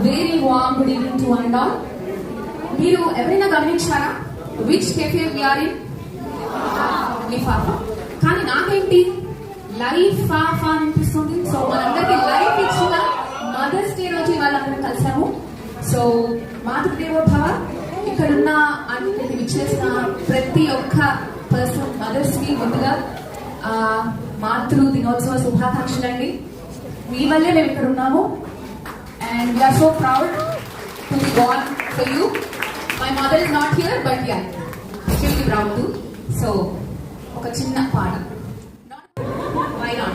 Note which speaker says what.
Speaker 1: Very warm good evening to one and all. మీరు ఎవరైనా గమనించారా which cafe we are in? Lifafa. కానీ నాకేంటి లైఫ్ ఫాఫా అనిపిస్తుంది. సో మనందరికి లైఫ్ ఇచ్చిన మదర్స్ డే రోజు వాళ్ళందరం కలిసాము. సో మాతృదేవోభవ. ఇక్కడున్న అన్నిటిని విచ్చేసిన ప్రతి ఒక్క పర్సన్ మదర్స్ కి ముందుగా మాతృ దినోత్సవ శుభాకాంక్షలు అండి. మీ వల్లే మేము ఇక్కడ ఉన్నాము. And we are so proud to be born for you. My mother is not here, but yeah, she'll be proud too. So, oka chinna paada. Why not?